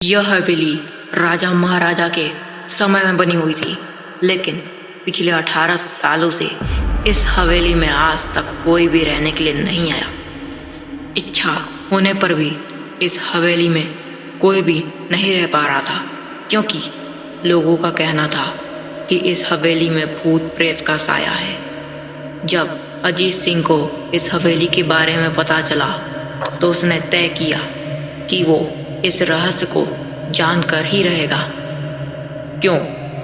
यह हवेली राजा महाराजा के समय में बनी हुई थी, लेकिन पिछले 18 सालों से इस हवेली में आज तक कोई भी रहने के लिए नहीं आया। इच्छा होने पर भी इस हवेली में कोई भी नहीं रह पा रहा था, क्योंकि लोगों का कहना था कि इस हवेली में भूत प्रेत का साया है। जब अजीत सिंह को इस हवेली के बारे में पता चला तो उसने तय किया कि वो इस रहस्य को जानकर ही रहेगा। क्यों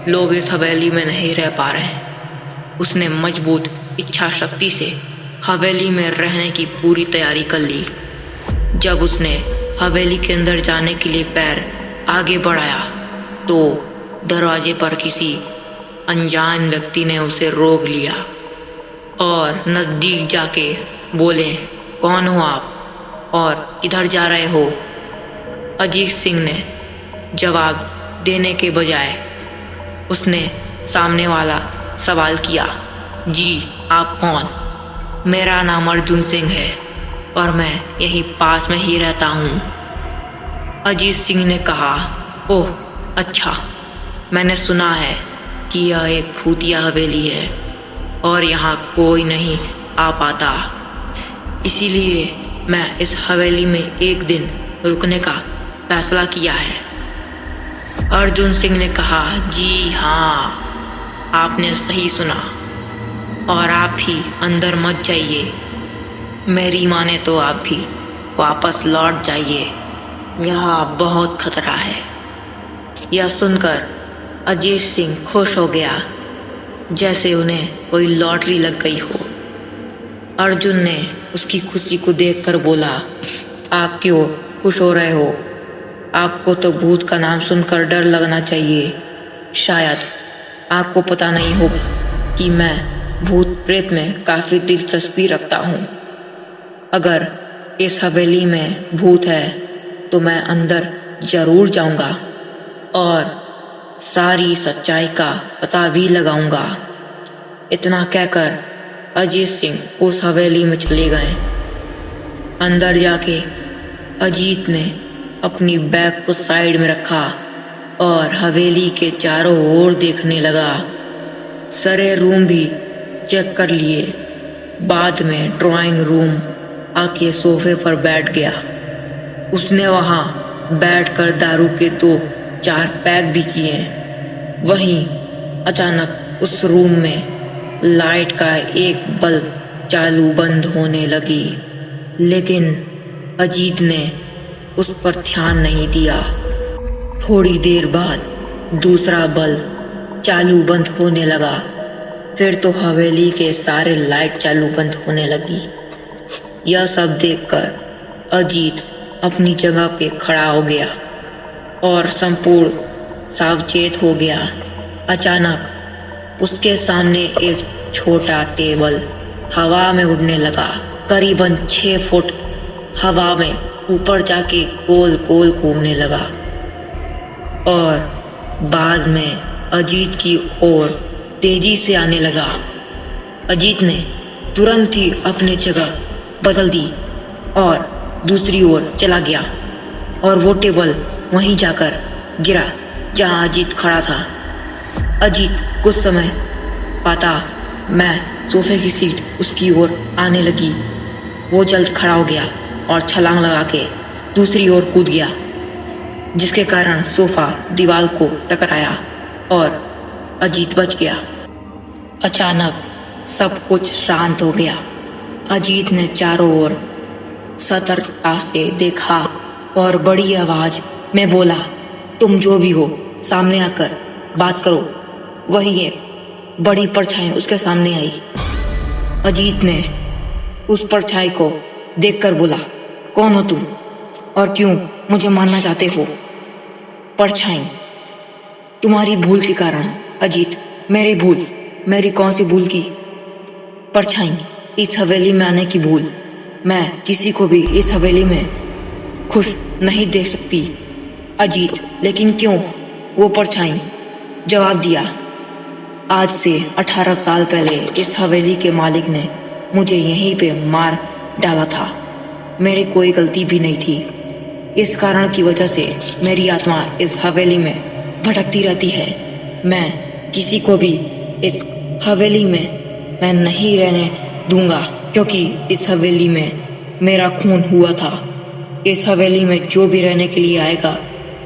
लोग इस हवेली में नहीं रह पा रहे हैं। उसने मजबूत इच्छा शक्ति से हवेली में रहने की पूरी तैयारी कर ली। जब उसने हवेली के अंदर जाने के लिए पैर आगे बढ़ाया तो दरवाजे पर किसी अनजान व्यक्ति ने उसे रोक लिया और नजदीक जाके बोले, कौन हो आप और किधर जा रहे हो? अजीत सिंह ने जवाब देने के बजाय उसने सामने वाला सवाल किया, जी आप कौन? मेरा नाम अर्जुन सिंह है और मैं यहीं पास में ही रहता हूँ। अजीत सिंह ने कहा, ओह अच्छा, मैंने सुना है कि यह एक भूतिया हवेली है और यहाँ कोई नहीं आ पाता, इसीलिए मैं इस हवेली में एक दिन रुकने का फैसला किया है। अर्जुन सिंह ने कहा, जी हाँ, आपने सही सुना और आप भी अंदर मत जाइए। मेरी माने तो आप भी वापस लौट जाइए, यहाँ बहुत खतरा है। यह सुनकर अजीत सिंह खुश हो गया, जैसे उन्हें कोई लॉटरी लग गई हो। अर्जुन ने उसकी खुशी को देखकर बोला, आप क्यों खुश हो रहे हो? आपको तो भूत का नाम सुनकर डर लगना चाहिए। शायद आपको पता नहीं होगा कि मैं भूत प्रेत में काफी दिलचस्पी रखता हूँ। अगर इस हवेली में भूत है तो मैं अंदर जरूर जाऊंगा और सारी सच्चाई का पता भी लगाऊंगा। इतना कहकर अजीत सिंह उस हवेली में चले गए। अंदर जाके अजीत ने अपनी बैग को साइड में रखा और हवेली के चारों ओर देखने लगा। सारे रूम भी चेक कर लिए। बाद में ड्राइंग रूम आके सोफे पर बैठ गया। उसने वहां बैठकर दारू के 2-4 पैक भी किए। वहीं अचानक उस रूम में लाइट का एक बल्ब चालू बंद होने लगी, लेकिन अजीत ने उस पर ध्यान नहीं दिया। थोड़ी देर बाद दूसरा बल्ब चालू बंद होने लगा। फिर तो हवेली के सारे लाइट चालू बंद होने लगी। यह सब देखकर अजीत अपनी जगह पे खड़ा हो गया और संपूर्ण सावचेत हो गया। अचानक उसके सामने एक छोटा टेबल हवा में उड़ने लगा। करीबन 6 फुट हवा में ऊपर जाके गोल गोल घूमने लगा और बाद में अजीत की ओर तेजी से आने लगा। अजीत ने तुरंत ही अपनी जगह बदल दी और दूसरी ओर चला गया और वो टेबल वहीं जाकर गिरा जहां अजीत खड़ा था। अजीत कुछ समय पाता मैं सोफे की सीट उसकी ओर आने लगी। वो जल्द खड़ा हो गया और छलांग लगा के दूसरी ओर कूद गया, जिसके कारण सोफा दीवार को टकराया और अजीत बच गया। अचानक सब कुछ शांत हो गया। अजीत ने चारों ओर सतर्कता से देखा और बड़ी आवाज में बोला, तुम जो भी हो सामने आकर बात करो। वही एक बड़ी परछाई उसके सामने आई। अजीत ने उस परछाई को देखकर बोला, कौन हो तुम और क्यों मुझे मारना चाहते हो? परछाई, तुम्हारी भूल के कारण। अजीत, मेरी भूल? मेरी कौन सी भूल की? परछाई, इस हवेली में आने की भूल। मैं किसी को भी इस हवेली में खुश नहीं देख सकती। अजीत, लेकिन क्यों? वो परछाई जवाब दिया, आज से 18 साल पहले इस हवेली के मालिक ने मुझे यहीं पे मार डाला था। मेरी कोई गलती भी नहीं थी। इस कारण की वजह से मेरी आत्मा इस हवेली में भटकती रहती है। मैं किसी को भी इस हवेली में मैं नहीं रहने दूंगा, क्योंकि इस हवेली में मेरा खून हुआ था। इस हवेली में जो भी रहने के लिए आएगा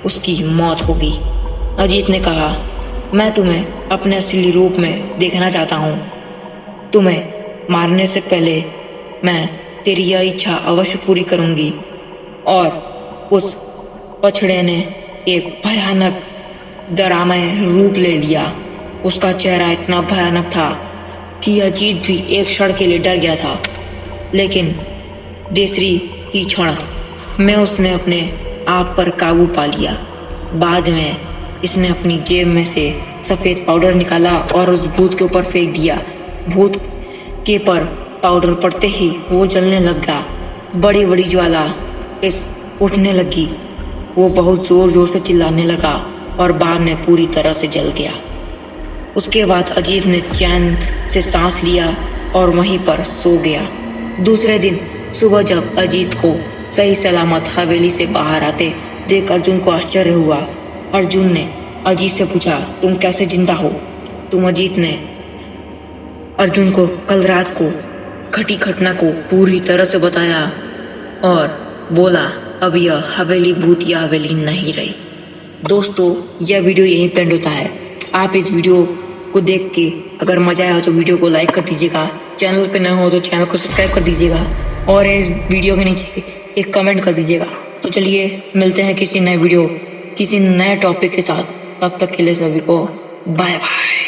उसकी मौत होगी। अजीत ने कहा, मैं तुम्हें अपने असली रूप में देखना चाहता हूँ। तुम्हें मारने से पहले मैं तेरी यह इच्छा अवश्य पूरी करूंगी। और उस पछड़े ने एक भयानक डरामय रूप ले लिया। उसका चेहरा इतना भयानक था कि अजीत भी एक क्षण के लिए डर गया था, लेकिन दूसरी ही क्षण में उसने अपने आप पर काबू पा लिया। बाद में इसने अपनी जेब में से सफेद पाउडर निकाला और उस भूत के ऊपर फेंक दिया। भूत के पर पाउडर पड़ते ही वो जलने लगा। बड़ी बड़ी ज्वाला इस उठने लगी। वो बहुत जोर जोर से चिल्लाने लगा और बाद में पूरी तरह से जल गया। उसके बाद अजीत ने चैन से सांस लिया और वहीं पर सो गया। दूसरे दिन सुबह जब अजीत को सही सलामत हवेली से बाहर आते देख अर्जुन को आश्चर्य हुआ। अर्जुन ने अजीत से पूछा, तुम कैसे जिंदा हो? अजीत ने अर्जुन को कल रात को घटी घटना को पूरी तरह से बताया और बोला, अब यह हवेली भूतिया हवेली नहीं रही। दोस्तों, यह वीडियो यहीं पे एंड होता है। आप इस वीडियो को देख के अगर मजा आया तो वीडियो को लाइक कर दीजिएगा। चैनल पे नए हो तो चैनल को सब्सक्राइब कर दीजिएगा और इस वीडियो के नीचे एक कमेंट कर दीजिएगा। तो चलिए मिलते हैं किसी नए वीडियो, किसी नए टॉपिक के साथ। तब तक के लिए सभी को बाय बाय।